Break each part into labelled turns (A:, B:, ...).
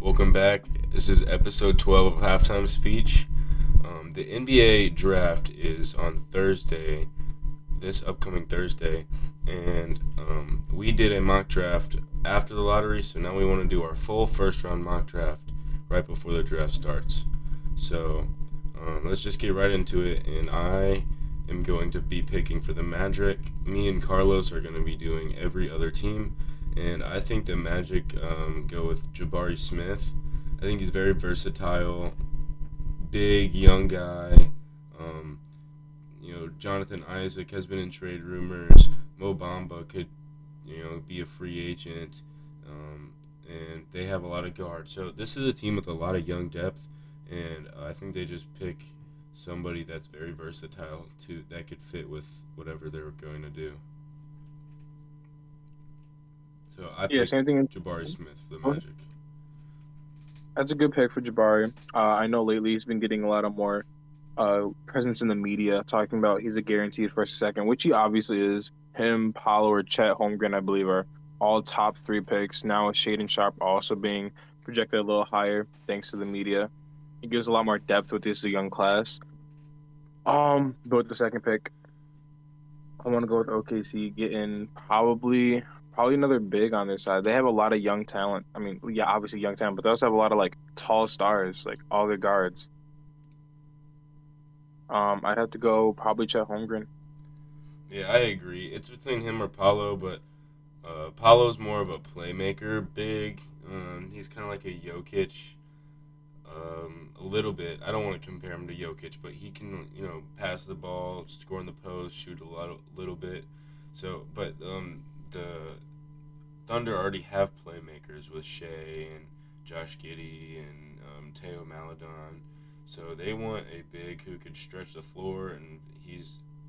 A: Welcome back. This is episode 12 of Halftime Speech. The NBA draft is on Thursday, this upcoming Thursday, and we did a mock draft after the lottery, so now we want to do our full first round mock draft right before the draft starts. So let's just get right into it, and I am going to be picking for the Magic. Me and Carlos are going to be doing every other team. And I think the Magic go with Jabari Smith. I think he's very versatile, big, young guy. Um, Jonathan Isaac has been in trade rumors. Mo Bamba could, be a free agent. And they have a lot of guards. So this is a team with a lot of young depth. And I think they just pick somebody that's very versatile that could fit with whatever they're going to do. So I
B: Yeah,
A: picked
B: same thing.
A: Jabari Smith, the Magic.
B: That's a good pick for Jabari. I know lately he's been getting a lot of more presence in the media, talking about he's a guaranteed first second, which he obviously is. Him, Paulo, or Chet Holmgren, I believe, are all top three picks. Now with Shaden Sharp also being projected a little higher thanks to the media. He gives a lot more depth with this young class. But with the second pick, I want to go with OKC, getting probably another big on their side. They have a lot of young talent. I mean, yeah, obviously young talent, but they also have a lot of like tall stars, like all their guards. I'd have to go probably Chet Holmgren.
A: Yeah, I agree. It's between him or Paulo, but Paulo's more of a playmaker, big. He's kind of like a Jokic, a little bit. I don't want to compare him to Jokic, but he can, pass the ball, score in the post, shoot little bit. So, but the Thunder already have playmakers with Shea and Josh Giddey and Teo Maladon. So they want a big who could stretch the floor, and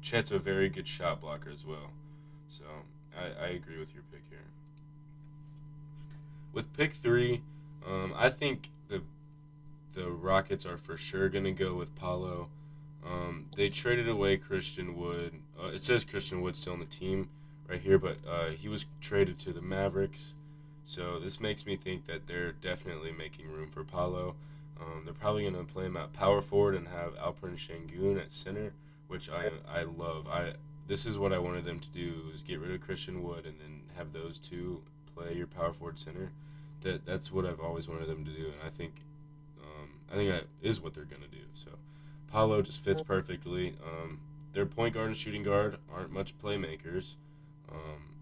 A: Chet's a very good shot blocker as well. So I agree with your pick here. With pick three, I think the Rockets are for sure gonna go with Paulo. They traded away Christian Wood. It says Christian Wood's still on the team right here, but he was traded to the Mavericks. So this makes me think that they're definitely making room for Paulo. They're probably going to play him at power forward and have Alperen Şengün at center, which I love. This is what I wanted them to do, is get rid of Christian Wood and then have those two play your power forward center. That's what I've always wanted them to do, and I think that is what they're going to do. So Paulo just fits perfectly. Their point guard and shooting guard aren't much playmakers. Um,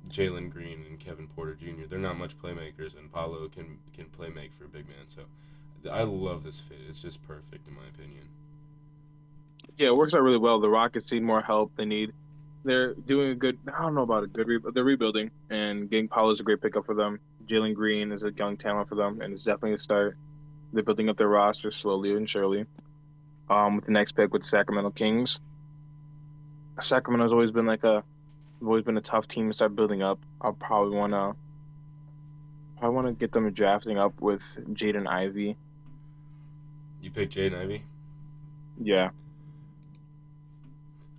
A: Jalen Green and Kevin Porter Jr. They're not much playmakers, and Paulo can play make for a big man. So I love this fit. It's just perfect in my opinion.
B: Yeah, it works out really well. The Rockets need more help. They're doing a good. I don't know about a good. They're rebuilding, and getting Paolo is a great pickup for them. Jalen Green is a young talent for them, and it's definitely a start. They're building up their roster slowly and surely. With the next pick with Sacramento Kings, Sacramento's always been a tough team to start building up. I probably wanna get them drafting up with Jaden Ivey.
A: You pick Jaden Ivey.
B: Yeah,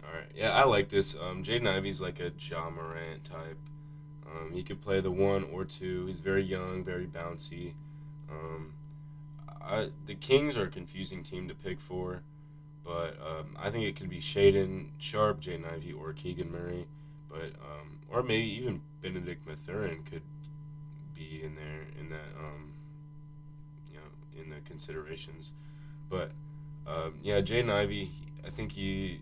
A: All right. Yeah, I like this. Jaden Ivey's like a Ja Morant type. He could play the one or two. He's very young, very bouncy. Um, the Kings are a confusing team to pick for, but I think it could be Shaden Sharp, Jaden Ivey, or Keegan Murray, but or maybe even Benedict Mathurin could be in there in that in the considerations. But yeah, Jaden Ivey, I think you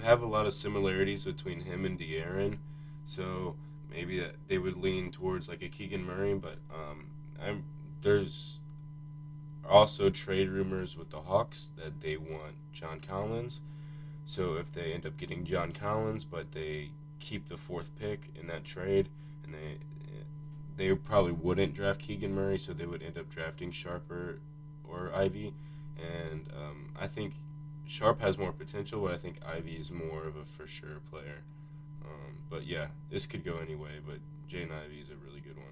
A: have a lot of similarities between him and De'Aaron, so maybe that they would lean towards like a Keegan Murray, but there's also trade rumors with the Hawks that they want John Collins. So if they end up getting John Collins, but they keep the fourth pick in that trade, and they probably wouldn't draft Keegan Murray, so they would end up drafting Sharper or Ivy. And I think Sharp has more potential, but I think Ivy is more of a for sure player. But yeah, this could go anyway, but Jaden Ivey is a really good one.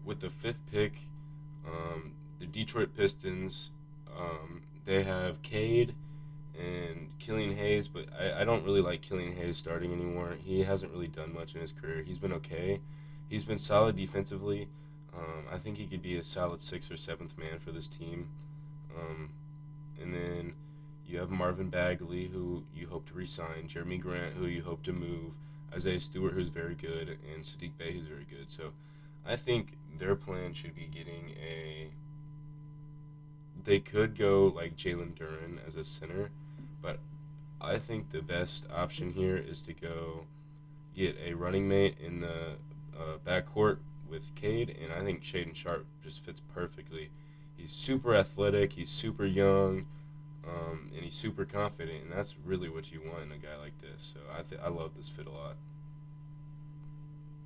A: With the fifth pick, the Detroit Pistons, they have Cade and Killian Hayes, but I don't really like Killian Hayes starting anymore. He hasn't really done much in his career. He's been okay, He's been solid defensively. I think he could be a solid sixth or seventh man for this team. Um, and then you have Marvin Bagley, who you hope to re-sign, Jeremy Grant, who you hope to move, Isaiah Stewart, who's very good, and Sadiq Bey, who's very good. So I think their plan should be getting a. They could go like Jalen Duren as a center, but I think the best option here is to go get a running mate in the backcourt with Cade, and I think Shaden Sharp just fits perfectly. He's super athletic, he's super young, and he's super confident, and that's really what you want in a guy like this. So I love this fit a lot.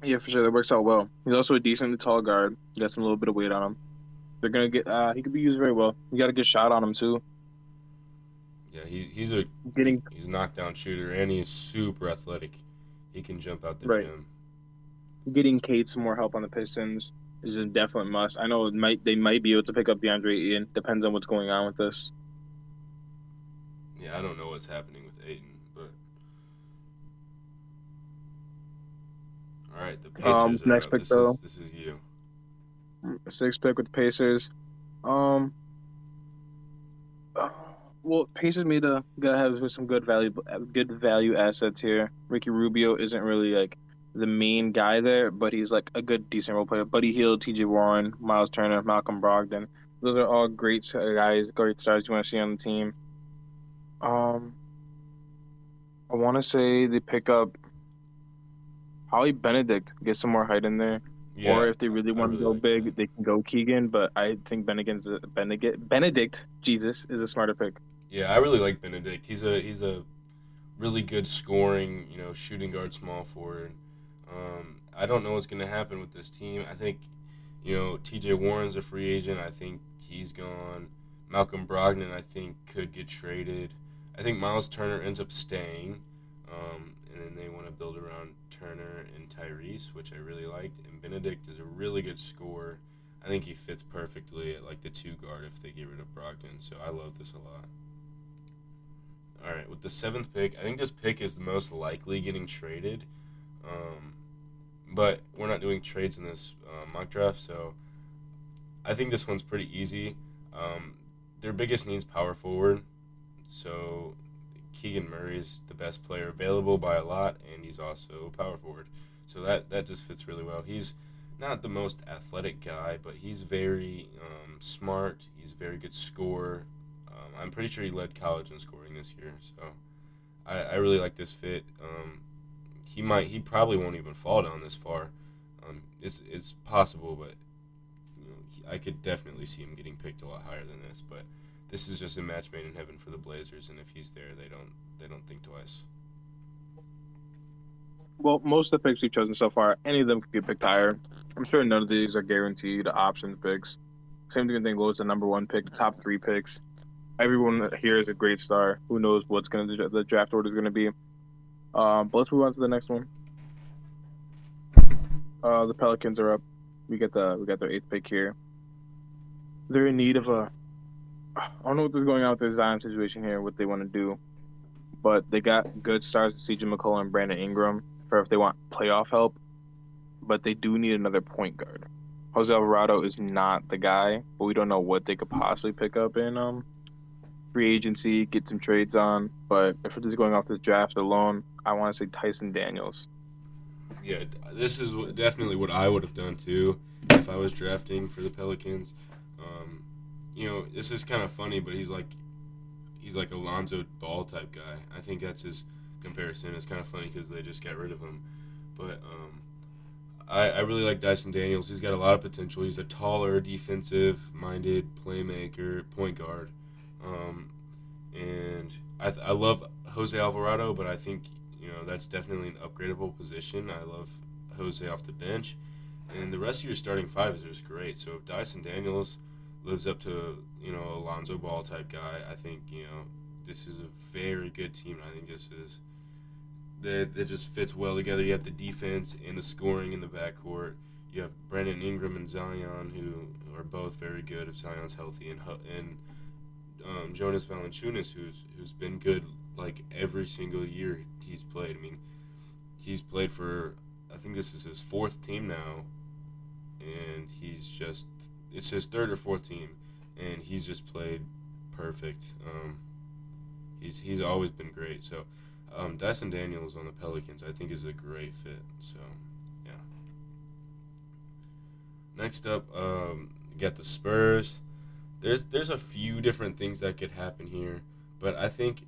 B: Yeah, for sure. That works out well. He's also a decently tall guard. Got some little bit of weight on him. They're gonna get. He could be used very well. You got a good shot on him too.
A: Yeah,
B: Getting
A: he's a knockdown shooter, and he's super athletic. He can jump out the
B: right.
A: gym.
B: Getting Kate some more help on the Pistons is a definite must. I know they might be able to pick up DeAndre Ayton. Depends on what's going on with this.
A: Yeah, I don't know what's happening with Ayton, but all right, the Pacers are
B: Next
A: up.
B: pick though,
A: This is you.
B: sixth pick with the Pacers. Um, uh, well, Pacers made a gotta have some good value assets here. Ricky Rubio isn't really like the main guy there, but he's like a good decent role player. Buddy Hield, T.J. Warren, Miles Turner, Malcolm Brogdon. Those are all great guys, great stars you want to see on the team. Um, I want to say they pick up probably Benedict, get some more height in there. Or
A: Yeah,
B: if they really
A: I
B: want to
A: really
B: go
A: like that.
B: big, they can go Keegan. But I think Benedict, Jesus, is a smarter pick.
A: Yeah, I really like Benedict. He's a really good scoring, shooting guard, small forward. I don't know what's gonna happen with this team. I think, T.J. Warren's a free agent. I think he's gone. Malcolm Brogdon, I think, could get traded. I think Miles Turner ends up staying, and then they want to build around Turner and Tyrese, which I really liked. And Benedict is a really good scorer. I think he fits perfectly at like the two guard if they get rid of Brogdon. So I love this a lot. All right, with the seventh pick, I think this pick is the most likely getting traded. Um, but we're not doing trades in this mock draft, so I think this one's pretty easy. Um, their biggest needs power forward, so Keegan Murray is the best player available by a lot, and he's also a power forward. So that just fits really well. He's not the most athletic guy, but he's very smart. He's a very good scorer. I'm pretty sure he led college in scoring this year, so I really like this fit. He probably won't even fall down this far. It's possible, but I could definitely see him getting picked a lot higher than this. But this is just a match made in heaven for the Blazers, and if he's there, they don't think twice.
B: Well, most of the picks we've chosen so far, any of them could be picked higher. I'm sure none of these are guaranteed option picks. Same thing goes to number one pick, top three picks. Everyone here is a great star. Who knows what's the draft order is gonna be? But let's move on to the next one. The Pelicans are up. We got their eighth pick here. They're in need of a. I don't know what's going on with their Zion situation here. What they want to do, but they got good stars, C.J. McCollum and Brandon Ingram, for if they want playoff help. But they do need another point guard. Jose Alvarado is not the guy, but we don't know what they could possibly pick up in free agency, get some trades on. But if we're just going off this draft alone, I want to say Tyson Daniels.
A: Yeah, this is definitely what I would have done too if I was drafting for the Pelicans. Um, this is kind of funny, but he's like a Lonzo Ball type guy. I think that's his comparison. It's kind of funny because they just got rid of him, but I really like Dyson Daniels. He's got a lot of potential. He's a taller, defensive-minded playmaker, point guard, and I love Jose Alvarado, but I think that's definitely an upgradable position. I love Jose off the bench, and the rest of your starting five is just great. So if Dyson Daniels lives up to a Lonzo Ball type guy, I think this is a very good team. I think this is that just fits well together. You have the defense and the scoring in the backcourt. You have Brandon Ingram and Zion, who are both very good if Zion's healthy, and Jonas Valanciunas, who's been good like every single year he's played. I mean, he's played for I think this is his fourth team now, and it's his third or fourth team, and he's just played perfect. He's always been great. So, Dyson Daniels on the Pelicans, I think, is a great fit. So, yeah. Next up, you got the Spurs. There's a few different things that could happen here, but I think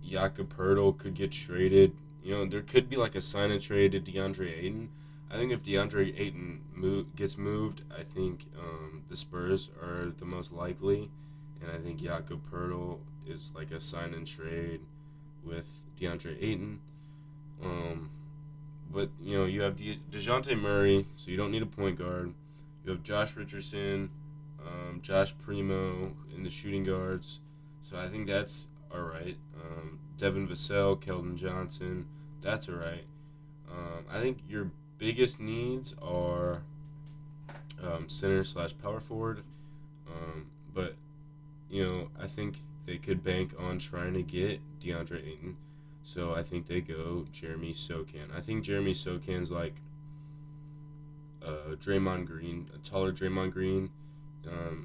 A: Jakob Poeltl could get traded. There could be like a sign and trade to DeAndre Ayton. I think if DeAndre Ayton gets moved, I think the Spurs are the most likely, and I think Jakob Poeltl is like a sign and trade with DeAndre Ayton. Um, but you have Dejounte Murray, so you don't need a point guard. You have Josh Richardson, Josh Primo in the shooting guards, so I think that's all right. Devin Vassell, Keldon Johnson, that's all right. I think your biggest needs are center slash power forward, but I think they could bank on trying to get DeAndre Ayton. So I think they go Jeremy Sokan. I think Jeremy Sokan's like Draymond Green, a taller Draymond Green.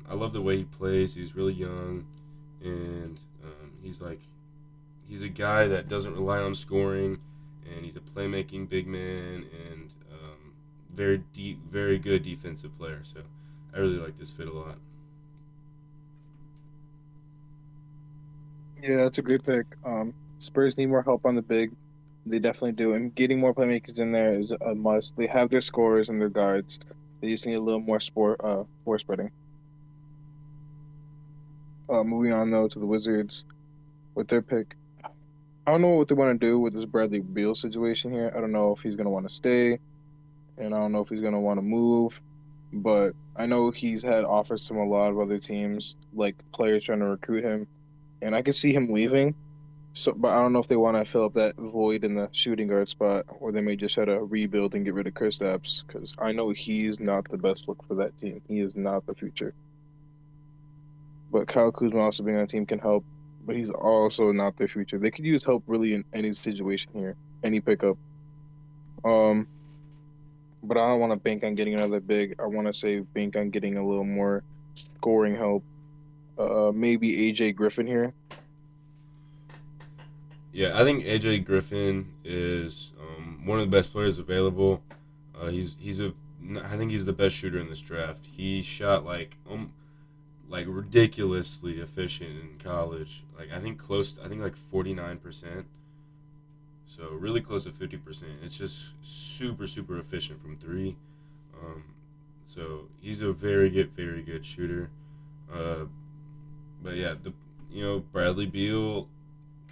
A: I love the way he plays. He's really young, and he's a guy that doesn't rely on scoring, and he's a playmaking big man, and very deep, very good defensive player. So I really like this fit a lot.
B: Yeah, that's a great pick. Spurs need more help on the big. They definitely do, and getting more playmakers in there is a must. They have their scorers and their guards. They just need a little more floor spreading. Moving on though to the Wizards with their pick. I don't know what they want to do with this Bradley Beal situation here. I don't know if he's gonna want to stay, and I don't know if he's gonna want to move. But I know he's had offers from a lot of other teams, like players trying to recruit him, and I can see him leaving. So, but I don't know if they want to fill up that void in the shooting guard spot, or they may just try to rebuild and get rid of Kristaps, because I know he's not the best look for that team. He is not the future. But Kyle Kuzma also being on the team can help, but he's also not their future. They could use help really in any situation here, any pickup. Um, but I don't want to bank on getting another big. I want to say bank on getting a little more scoring help. Maybe AJ Griffin here.
A: Yeah, I think AJ Griffin is one of the best players available. I think he's the best shooter in this draft. He shot like ridiculously efficient in college. I think like 49%. So really close to 50%. It's just super efficient from three. Um, so he's a very good shooter. Uh, but yeah, the Bradley Beal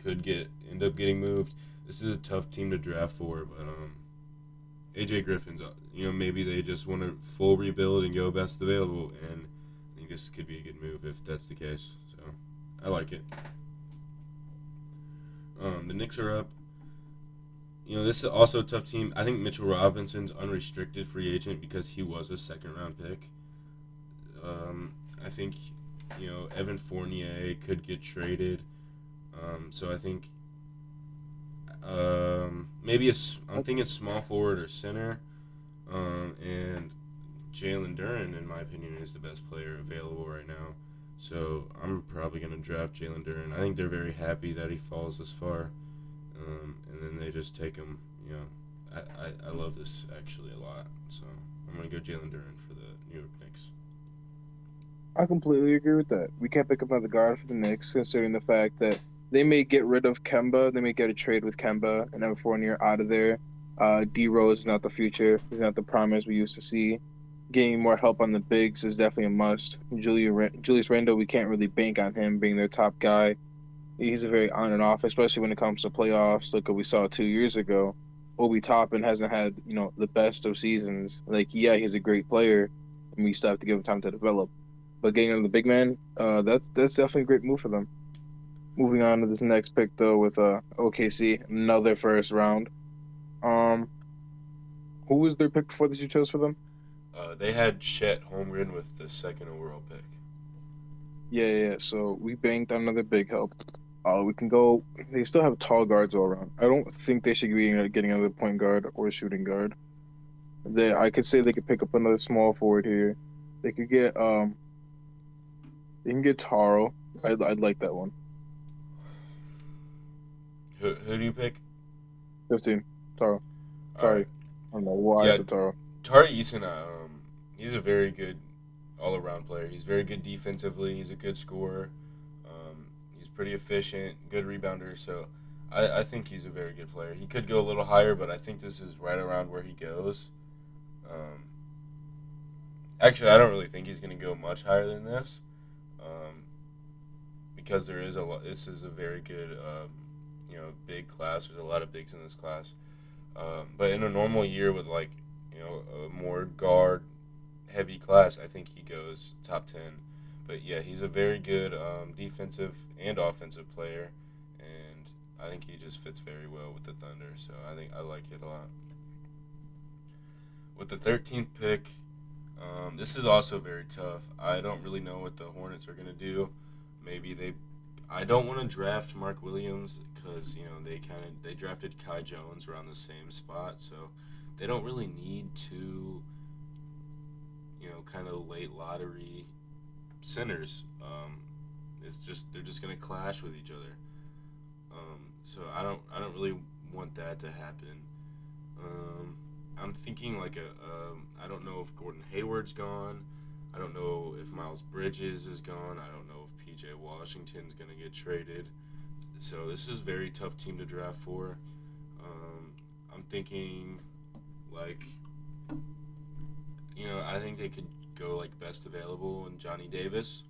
A: could get end up getting moved. This is a tough team to draft for, but AJ Griffin's maybe they just want a full rebuild and go best available, and I think this could be a good move if that's the case. So I like it. The Knicks are up. This is also a tough team. I think Mitchell Robinson's unrestricted free agent because he was a second round pick. I think Evan Fournier could get traded. So I think I'm thinking small forward or center, and Jalen Duren, in my opinion, is the best player available right now. So I'm probably gonna draft Jalen Duren. I think they're very happy that he falls this far, and then they just take him. I love this actually a lot. So I'm gonna go Jalen Duren for the New York Knicks.
B: I completely agree with that. We can't pick up another guard for the Knicks, considering the fact that they may get rid of Kemba. They may get a trade with Kemba and have Fournier out of there. D Rose is not the future. He's not the promise we used to see. Getting more help on the bigs is definitely a must. Julius Randle, we can't really bank on him being their top guy. He's a very on and off, especially when it comes to playoffs. Look what we saw 2 years ago. Obi Toppin hasn't had, the best of seasons. Like, yeah, he's a great player, and we still have to give him time to develop. But getting on the big man, that's definitely a great move for them. Moving on to this next pick though with OKC, another first round. Um, who was their pick before that you chose for them?
A: They had Chet Holmgren with the second overall pick.
B: Yeah. So we banked on another big help. We can go. They still have tall guards all around. I don't think they should be getting another point guard or shooting guard. I could say they could pick up another small forward here. They could get they can get Taro. I'd like that one.
A: Who do you pick?
B: 15. Taro.
A: All
B: Sorry.
A: right.
B: I don't know why I
A: Yeah,
B: said Taro.
A: Tari Eason, he's a very good all-around player. He's very good defensively. He's a good scorer. He's pretty efficient, good rebounder. So I think he's a very good player. He could go a little higher, but I think this is right around where he goes. Um, Actually, I don't really think he's going to go much higher than this, um, because there is a lot. This is a very good, big class. There's a lot of bigs in this class. But in a normal year with like, a more guard heavy class, I think he goes top 10. But yeah, he's a very good defensive and offensive player, and I think he just fits very well with the Thunder. So I think I like it a lot. With the 13th pick, this is also very tough. I don't really know what the Hornets are gonna do. Maybe they. I don't want to draft Mark Williams because they drafted Kai Jones around the same spot, so they don't really need to kind of late lottery centers. It's just they're just gonna clash with each other. So I don't really want that to happen. Um, I'm thinking like I don't know if Gordon Hayward's gone. I don't know if Miles Bridges is gone. I don't know if PJ Washington's gonna get traded. So this is a very tough team to draft for. I'm thinking like I think they could go like best available and Johnny Davis.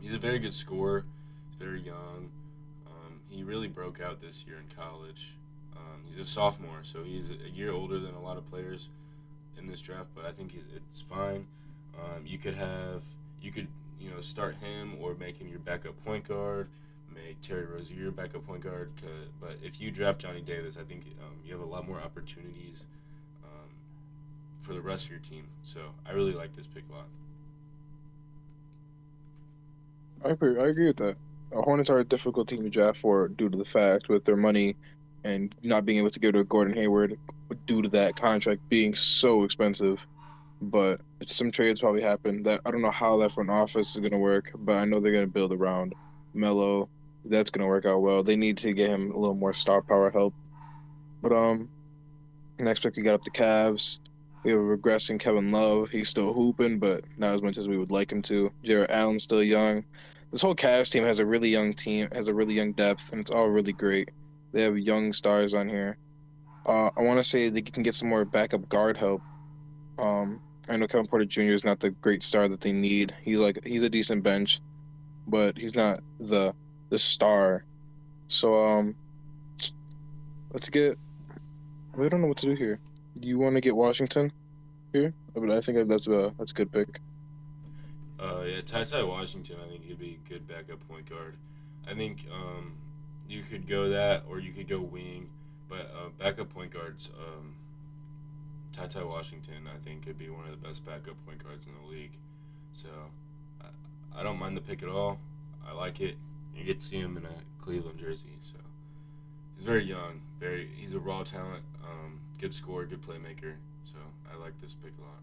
A: He's a very good scorer. He's very young. He really broke out this year in college. He's a sophomore, so he's a year older than a lot of players in this draft. But I think it's fine. You could start him or make him your backup point guard. Make Terry Rozier your backup point guard. But if you draft Johnny Davis, I think you have a lot more opportunities for the rest of your team. So I really like this pick a lot.
B: I agree. I agree with that. Hornets are a difficult team to draft for due to the fact with their money and not being able to give to Gordon Hayward due to that contract being so expensive. But some trades probably happen that I don't know how that front office is going to work, but I know they're going to build around Melo. That's going to work out well. They need to get him a little more star power help. But next pick we got up the Cavs. We have a regressing Kevin Love. He's still hooping, but not as much as we would like him to. Jarrett Allen's still young. This whole Cavs team has a really young team, has a really young depth, and it's all really great. They have young stars on here. I want to say they can get some more backup guard help. I know Kevin Porter Jr. is not the great star that they need. He's a decent bench, but he's not the star. So let's get. I don't know what to do here. Do you want to get Washington here? But I think that's a good pick.
A: Yeah, Ty Washington, I think he'd be a good backup point guard. I think you could go that, or you could go wing, but backup point guards, Ty Washington, I think could be one of the best backup point guards in the league. So I don't mind the pick at all. I like it. You get to see him in a Cleveland jersey. So he's very young. He's a raw talent. Good scorer, good playmaker. So I like this pick a lot.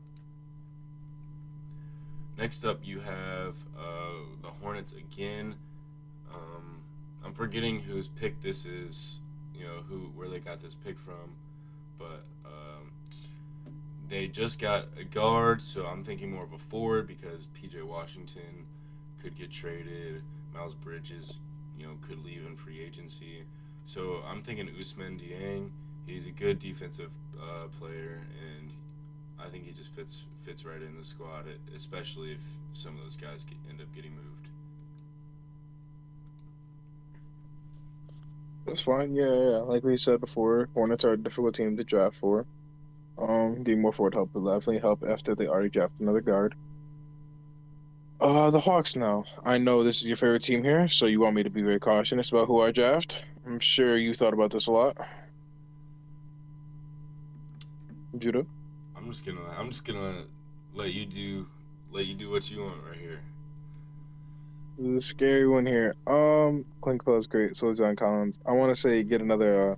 A: Next up, you have the Hornets again. I'm forgetting whose pick this is. Where they got this pick from, but they just got a guard, so I'm thinking more of a forward because PJ Washington could get traded. Miles Bridges, could leave in free agency. So I'm thinking Ousmane Dieng. He's a good defensive player, and I think he just fits right in the squad, especially if some of those guys end up getting moved.
B: That's fine. Yeah. Like we said before, Hornets are a difficult team to draft for. Getting more forward help will definitely help after they already draft another guard. The Hawks now. I know this is your favorite team here, so you want me to be very cautious about who I draft. I'm sure you thought about this a lot. Judah?
A: I'm just gonna let you do what you want right here.
B: This is a scary one here. Clint Capella's great. So is John Collins. I want to say get another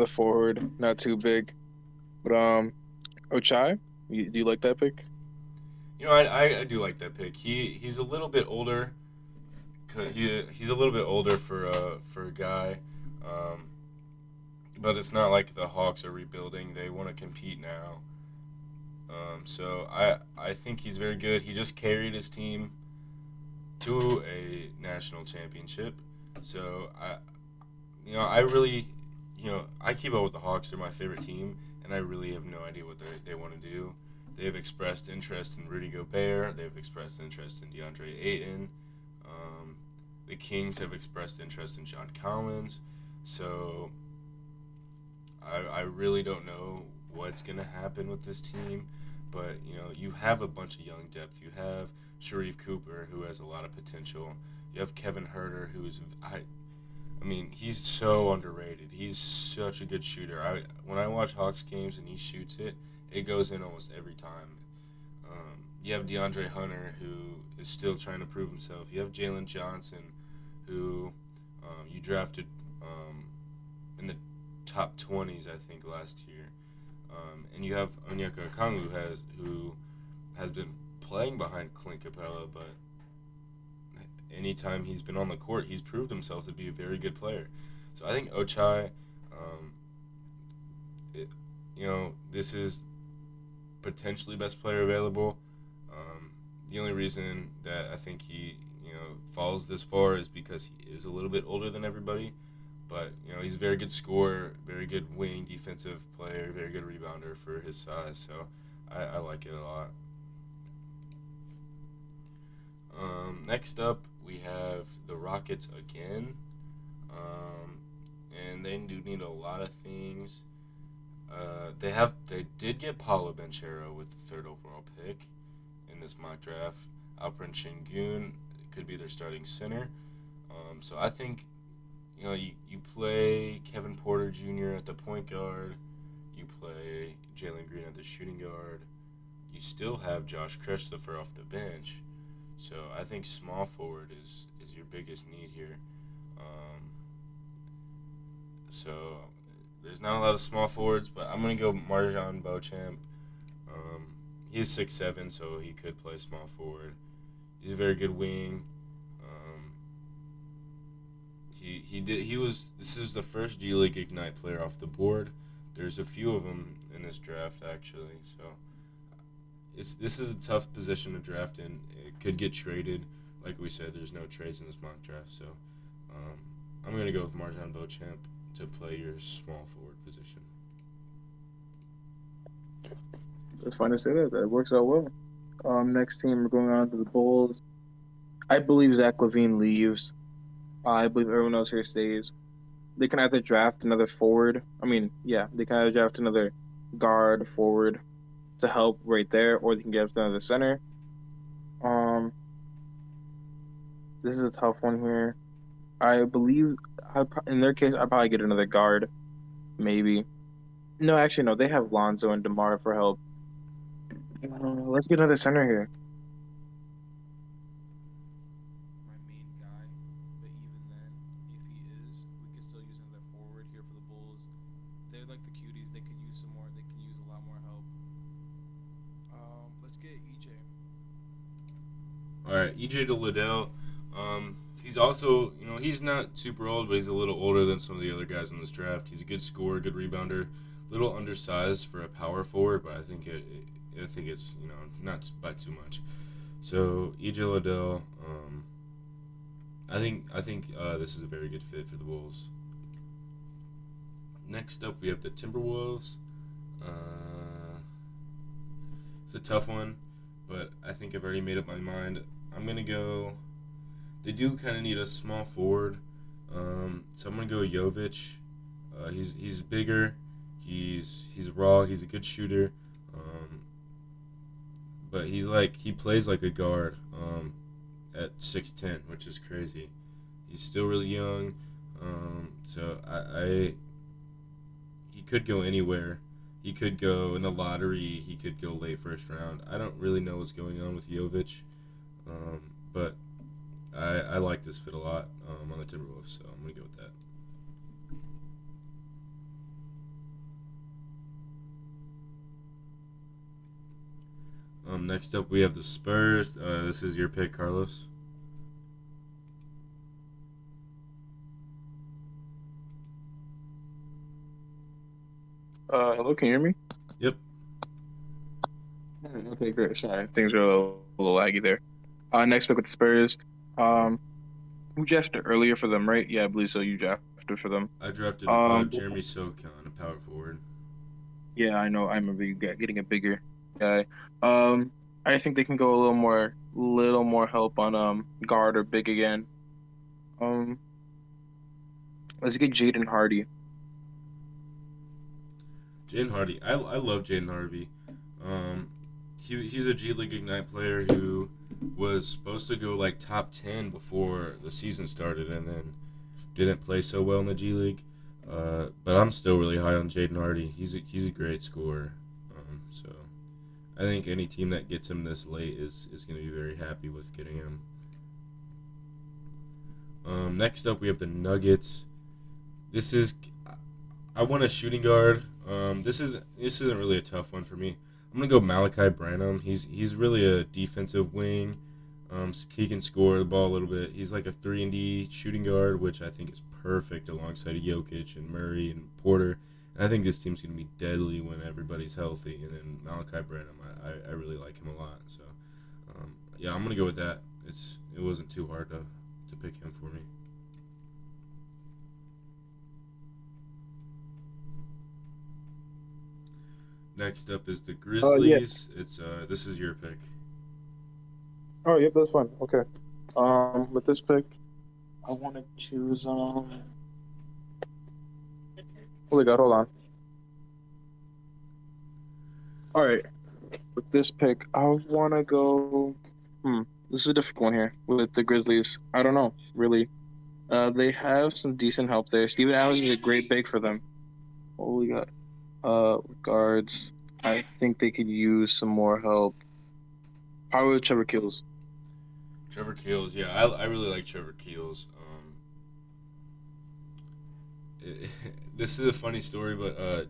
B: forward, not too big, but Ochai. Do you like that pick?
A: I do like that pick. He's a little bit older. He's a little bit older for a guy, um, but it's not like the Hawks are rebuilding. They want to compete now. So I think he's very good. He just carried his team to a national championship. So I really, I keep up with the Hawks. They're my favorite team, and I really have no idea what they want to do. They've expressed interest in Rudy Gobert. They've expressed interest in DeAndre Ayton. Um, the Kings have expressed interest in John Collins. So I really don't know what's going to happen with this team. But, you have a bunch of young depth. You have Sharif Cooper, who has a lot of potential. You have Kevin Herter, I mean, he's so underrated. He's such a good shooter. When I watch Hawks games and he shoots it, it goes in almost every time. You have DeAndre Hunter, who is still trying to prove himself. You have Jalen Johnson, who you drafted in the top 20s, I think, last year. And you have Onyeka Okongwu, who has been playing behind Clint Capella, but anytime he's been on the court, he's proved himself to be a very good player. So I think Ochai, it, this is potentially best player available. The only reason that I think he, falls this far is because he is a little bit older than everybody. But, he's a very good scorer, very good wing defensive player, very good rebounder for his size. So I like it a lot. Next up, we have the Rockets again. And they do need a lot of things. They did get Paulo Banchero with the third overall pick in this mock draft. Alperen Sengun could be their starting center. So I think you play Kevin Porter Jr. at the point guard. You play Jalen Green at the shooting guard. You still have Josh Christopher off the bench. So I think small forward is your biggest need here. So there's not a lot of small forwards, but I'm going to go Marjan Beauchamp. He's 6'7", so he could play small forward. He's a very good wing. This is the first G League Ignite player off the board. There's a few of them in this draft, actually. So this is a tough position to draft in. It could get traded. Like we said, there's no trades in this mock draft. So I'm going to go with Marjan Beauchamp to play your small forward position.
B: It's fine to say that. That works out well. Next team, we're going on to the Bulls. I believe Zach LaVine leaves. I believe everyone else here stays. They can either draft another forward. They can either draft another guard forward to help right there, or they can get another center. This is a tough one here. I believe in their case, I'd probably get another guard, maybe. No, actually, no. They have Lonzo and DeMar for help. Let's get another center here.
C: My main guy, but even then, if he is, we could still use another forward here for the Bulls. They're like the cuties; they could use some more. They can use a lot more help. Let's get EJ.
A: All right, EJ Liddell. He's also, he's not super old, but he's a little older than some of the other guys in this draft. He's a good scorer, good rebounder, a little undersized for a power forward, but I think it's not by too much. So EJ Liddell, I think this is a very good fit for the Bulls. Next up, we have the Timberwolves. It's a tough one, but I think I've already made up my mind. I'm gonna go. They do kind of need a small forward, so I'm gonna go Jovic. He's bigger. He's raw. He's a good shooter. But he plays like a guard at 6'10", which is crazy. He's still really young, so he could go anywhere. He could go in the lottery. He could go late first round. I don't really know what's going on with Jovic, but I like this fit a lot on the Timberwolves, so I'm gonna go with that. Next up we have the Spurs. This is your pick, Carlos.
B: Hello, can you hear me?
A: Yep.
B: Okay, great. Sorry, things are a little laggy there. Next pick with the Spurs. Um, who drafted earlier for them, right? Yeah, I believe so. You drafted for them.
A: I drafted
B: Um,
A: Jeremy Socon, a power forward.
B: yeah, I know. I remember you getting a bigger guy. Um, I think they can go a little more help on guard or big again. Um, let's get Jaden Hardy.
A: Jaden Hardy. I love Jaden Hardy. Um, he's a G League Ignite player who was supposed to go like top 10 before the season started, and then didn't play so well in the G League. But I'm still really high on Jaden Hardy. He's a great scorer. So I think any team that gets him this late is going to be very happy with getting him. Next up, we have the Nuggets. This is I want a shooting guard. This isn't really a tough one for me. I'm gonna go Malachi Branham. He's really a defensive wing. He can score the ball a little bit. He's like a 3-and-D shooting guard, which I think is perfect alongside Jokic and Murray and Porter. And I think this team's gonna be deadly when everybody's healthy. And then Malachi Branham, I really like him a lot. So yeah, I'm gonna go with that. It wasn't too hard to pick him for me. Next up is the
B: Yeah.
A: Grizzlies. It's this is your pick.
B: Oh, yep, that's fine. Okay. With this pick, I want to choose. Holy God, hold on. All right. With this pick, I want to go. This is a difficult one here with the Grizzlies. I don't know, really. They have some decent help there. Steven Adams is a great pick for them. Holy God. With guards, I think they could use some more help. Probably with Trevor Kills.
A: Trevor Keels, yeah, I really like Trevor Keels. This is a funny story, but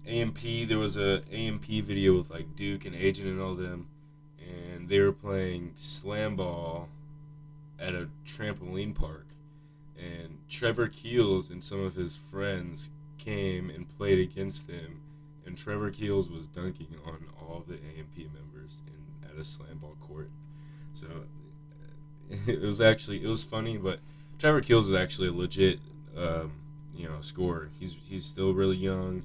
A: AMP. There was a AMP video with like Duke and Agent and all them, and they were playing slam ball at a trampoline park, and Trevor Keels and some of his friends came and played against them, and Trevor Keels was dunking on all of the AMP members at a slam ball court. So it was funny, but Trevor Keels is actually a legit scorer. He's still really young,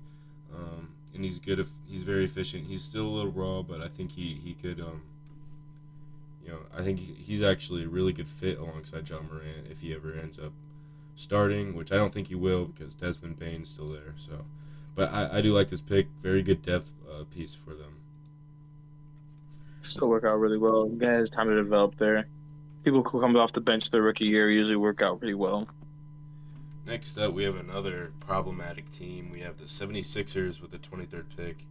A: and he's good. He's very efficient. He's still a little raw, but I think he could I think he's actually a really good fit alongside John Morant if he ever ends up starting, which I don't think he will because Desmond Bane's still there. So, but I do like this pick. Very good depth piece for them.
B: Still work out really well. Guy has time to develop there. People who come off the bench their rookie year usually work out pretty well.
A: Next up, we have another problematic team. We have the 76ers with the 23rd pick.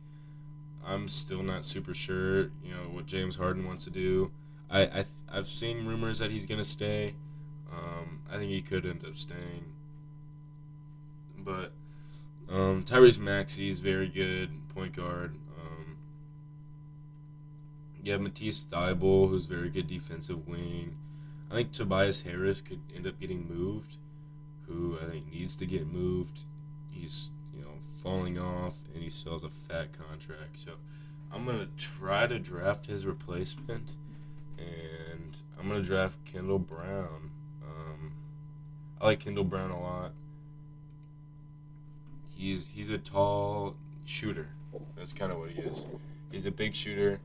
A: I'm still not super sure, what James Harden wants to do. I've seen rumors that he's gonna stay. I think he could end up staying, but Tyrese Maxey is very good point guard. You have Matisse Thybulle, who's very good defensive wing. I think Tobias Harris could end up getting moved, who I think needs to get moved. He's falling off, and he still has a fat contract. So I'm gonna try to draft his replacement, and I'm gonna draft Kendall Brown. I like Kendall Brown a lot. He's a tall shooter. That's kind of what he is. He's a big shooter,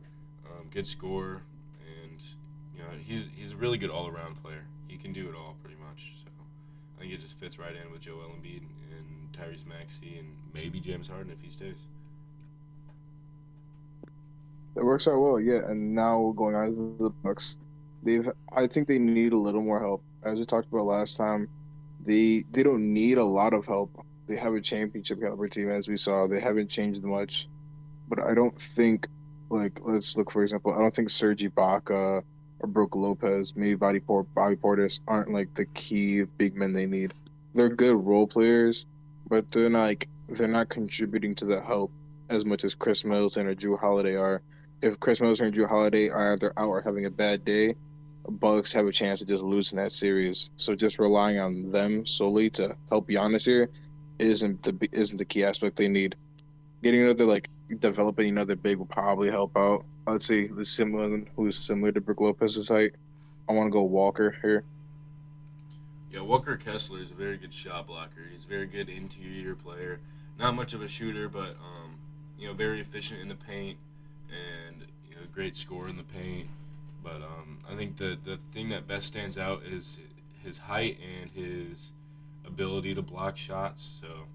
A: good scorer, and he's a really good all around player. He can do it all pretty much. So I think it just fits right in with Joel Embiid and Tyrese Maxey and maybe James Harden if he stays.
B: It works out well, yeah. And now going on to the Bucks, I think they need a little more help. As we talked about last time, they don't need a lot of help. They have a championship caliber team, as we saw. They haven't changed much, but I don't think, like, let's look for example. I don't think Serge Ibaka or Brook Lopez, maybe Bobby Portis aren't like the key big men they need. They're good role players, but they're not contributing to the help as much as Chris Middleton or Drew Holiday are. If Chris Middleton and Drew Holiday are either out or having a bad day, Bucks have a chance to just lose in that series. So just relying on them solely to help Giannis here isn't the key aspect they need. Getting another like developing another big will probably help out. I'd say the similar who's similar to Brook Lopez's height. I want to go Walker here.
A: Yeah, Walker Kessler is a very good shot blocker. He's a very good interior player. Not much of a shooter, but very efficient in the paint and great scorer in the paint. But I think the thing that best stands out is his height and his ability to block shots. So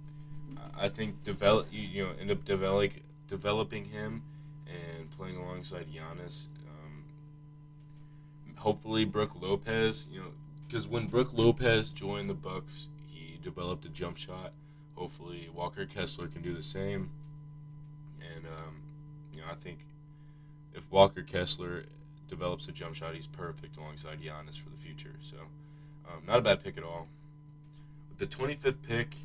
A: I think end up developing him and playing alongside Giannis. Hopefully, Brook Lopez, because when Brook Lopez joined the Bucks, he developed a jump shot. Hopefully, Walker Kessler can do the same. And I think if Walker Kessler develops a jump shot, he's perfect alongside Giannis for the future. So, not a bad pick at all. With the 25th pick,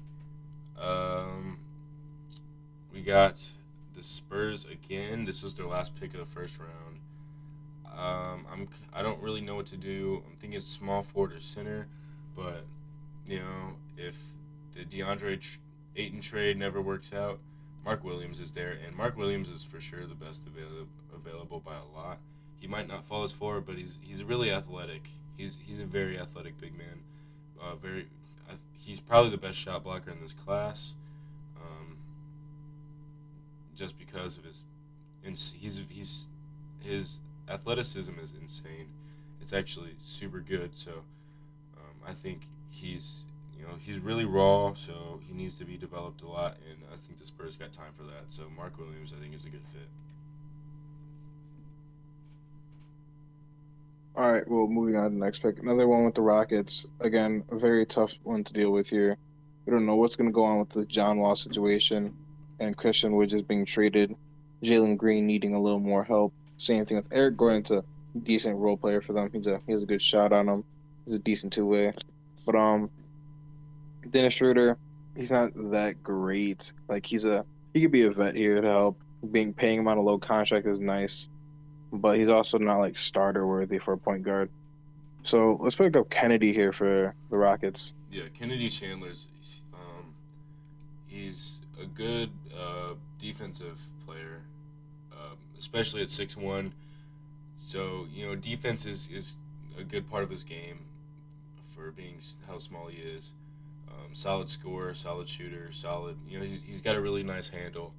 A: we got the Spurs again. This is their last pick of the first round. I don't really know what to do. I'm thinking small forward or center, but if the DeAndre Ayton trade never works out, Mark Williams is there, and Mark Williams is for sure the best available by a lot. He might not fall as forward, but he's really athletic. He's a very athletic big man. He's probably the best shot blocker in this class, just because of his athleticism is insane. It's actually super good. So I think he's really raw, so he needs to be developed a lot, and I think the Spurs got time for that. So Mark Williams, I think, is a good fit.
B: All right, well, moving on to the next pick. Another one with the Rockets. Again, a very tough one to deal with here. We don't know what's going to go on with the John Wall situation and Christian Wood just being traded. Jalen Green needing a little more help. Same thing with Eric Gordon's a decent role player for them. He has a good shot on him. He's a decent two-way. But Dennis Schroeder, he's not that great. Like he could be a vet here to help. Paying him on a low contract is nice, but he's also not like starter worthy for a point guard. So let's pick up Kennedy here for the Rockets.
A: Yeah, Kennedy Chandler's he's a good defensive player, especially at 6'1". So defense is a good part of his game for being how small he is. Solid scorer, solid shooter, solid. He's got a really nice handle.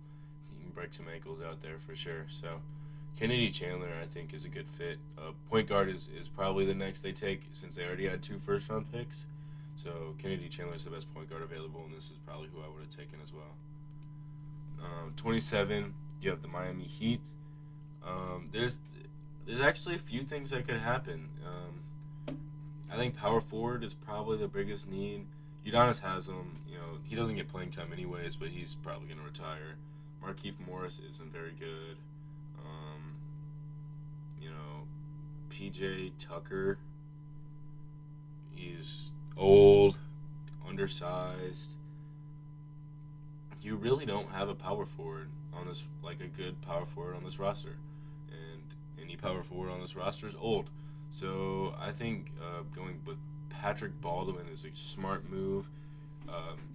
A: He can break some ankles out there for sure. So Kennedy Chandler, I think, is a good fit. Point guard is probably the next they take, since they already had 2 first-round picks. So Kennedy Chandler is the best point guard available, and this is probably who I would have taken as well. 27, you have the Miami Heat. There's actually a few things that could happen. I think power forward is probably the biggest need. Udonis Haslem, he doesn't get playing time anyways, but he's probably going to retire. Markieff Morris isn't very good. PJ Tucker, he's old, undersized. You really don't have a power forward on this, like a good power forward on this roster, and any power forward on this roster is old. So I think going with Patrick Baldwin is a smart move.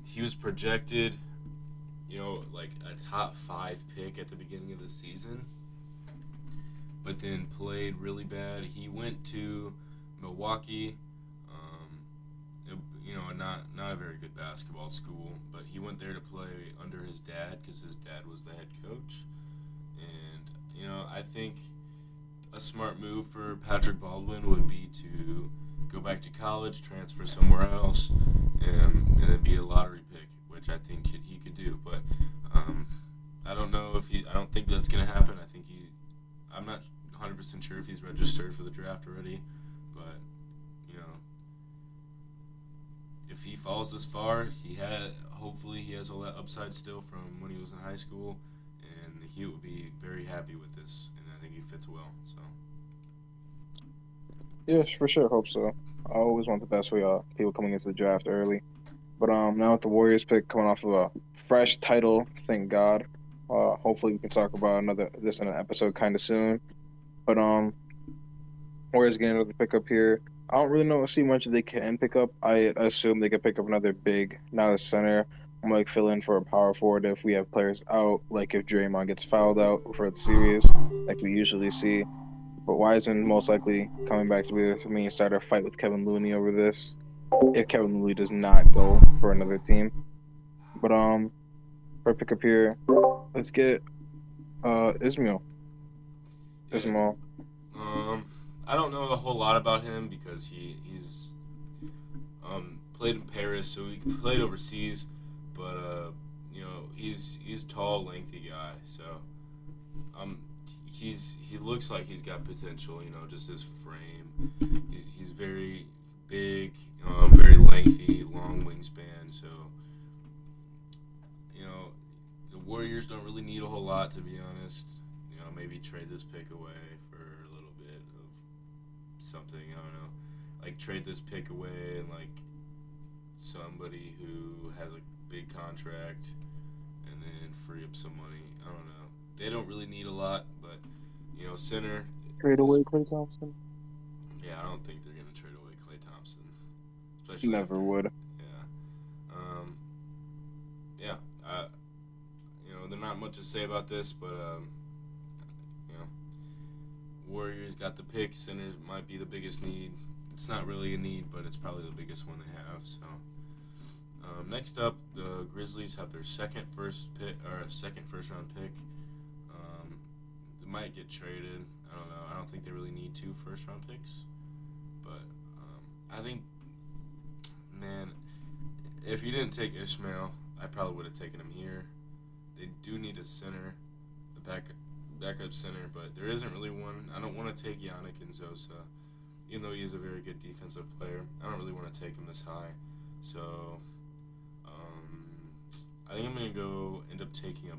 A: He was projected, like a top 5 pick at the beginning of the season, but then played really bad. He went to Milwaukee, not a very good basketball school, but he went there to play under his dad because his dad was the head coach. And, I think a smart move for Patrick Baldwin would be to go back to college, transfer somewhere else, and then be a lottery pick, which I think he could do. But I don't know I don't think that's going to happen. I'm not 100% sure if he's registered for the draft already, but if he falls this far, hopefully he has all that upside still from when he was in high school, and the Heat would be very happy with this, and I think he fits well. So
B: Yes, for sure. Hope so. I always want the best for y'all people coming into the draft early. But now with the Warriors pick coming off of a fresh title, thank God. Hopefully we can talk about another this in an episode kind of soon. But Warriors getting another pickup here. I don't really know see much they can pick up. I assume they could pick up another big, not a center. I'm like fill in for a power forward if we have players out, like if Draymond gets fouled out for the series, like we usually see. But Wiseman most likely coming back to be there for me and start a fight with Kevin Looney over this if Kevin Looney does not go for another team. But for pickup here, let's get Ismail.
A: Yeah.
B: Ismail.
A: I don't know a whole lot about him because he's played in Paris, so he played overseas. But he's tall, lengthy guy. So um, he looks like he's got potential. Just his frame. He's very big, very lengthy, long wingspan. So the Warriors don't really need a whole lot, to be honest. Maybe trade this pick away for a little bit of something. I don't know, like trade this pick away and like somebody who has a big contract, and then free up some money. I don't know. They don't really need a lot, but center.
B: Trade away Klay Thompson.
A: Yeah, I don't think they're gonna trade away Klay Thompson, especially
B: Never would.
A: Yeah. Yeah. There's not much to say about this, but Warriors got the pick. Centers might be the biggest need. It's not really a need, but it's probably the biggest one they have. So next up, the Grizzlies have their second first round pick. They might get traded. I don't know. I don't think they really need 2 first round picks, but I think, man, if you didn't take Ishmael, I probably would have taken him here. They do need a center, a backup center, but there isn't really one. I don't want to take Yannick Nzosa, even though he's a very good defensive player. I don't really want to take him this high. So I think I'm going to go end up taking a...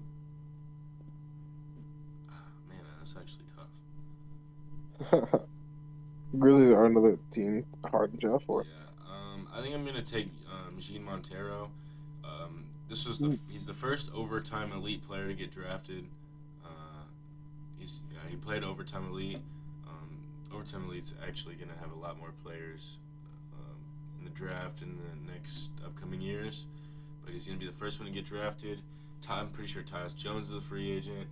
A: man, that's actually tough.
B: Grizzlies are another team hard to draft for.
A: Yeah, I think I'm going to take Jean Montero. He's the first overtime elite player to get drafted. He played overtime elite. Overtime elite's actually going to have a lot more players in the draft in the next upcoming years, but he's going to be the first one to get drafted. I'm pretty sure Tyus Jones is a free agent.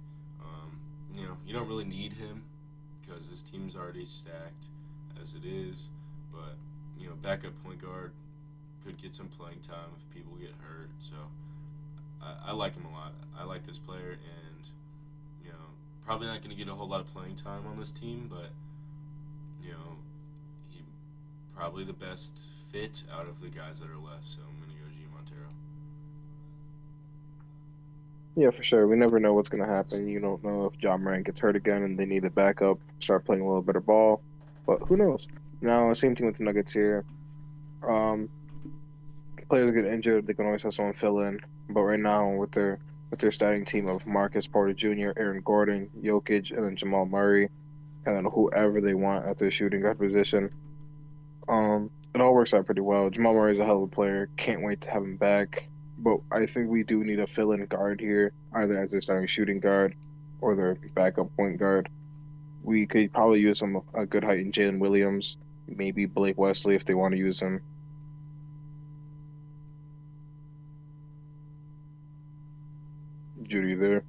A: You don't really need him because his team's already stacked as it is, but backup point guard could get some playing time if people get hurt. So I like him a lot. I like this player, and probably not going to get a whole lot of playing time on this team, but he probably the best fit out of the guys that are left. So I'm going to go G Montero.
B: Yeah, for sure. We never know what's going to happen. You don't know if John Moran gets hurt again and they need a backup, start playing a little better ball. But who knows? Now, same thing with the Nuggets here. Players get injured, they can always have someone fill in. But right now, with their starting team of Marcus Porter Jr., Aaron Gordon, Jokic, and then Jamal Murray, and then whoever they want at their shooting guard position, it all works out pretty well. Jamal Murray's a hell of a player. Can't wait to have him back. But I think we do need a fill-in guard here, either as their starting shooting guard or their backup point guard. We could probably use a good height in Jalen Williams, maybe Blake Wesley if they want to use him. Judy there.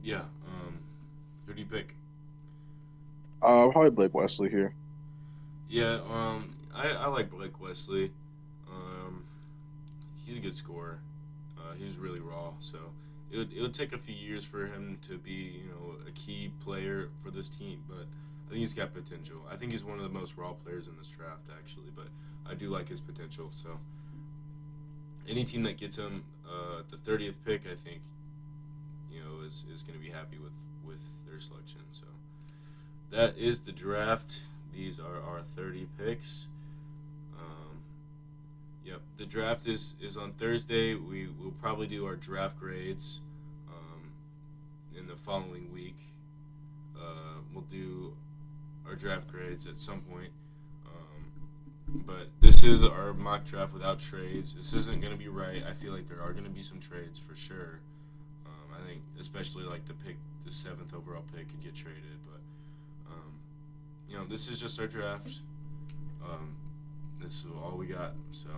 A: Yeah. Who do you pick?
B: Probably Blake Wesley here.
A: Yeah. I like Blake Wesley. He's a good scorer. He's really raw, so it would take a few years for him to be a key player for this team, but I think he's got potential. I think he's one of the most raw players in this draft, actually, but I do like his potential. So any team that gets him the 30th pick, I think is going to be happy with their selection. So that is the draft. These are our 30 picks. Yep, the draft is on Thursday. We will probably do our draft grades in the following week. We'll do our draft grades at some point. But this is our mock draft without trades. This isn't going to be right. I feel like there are going to be some trades for sure. I think especially like the 7th overall pick could get traded. But, this is just our draft. This is all we got. So.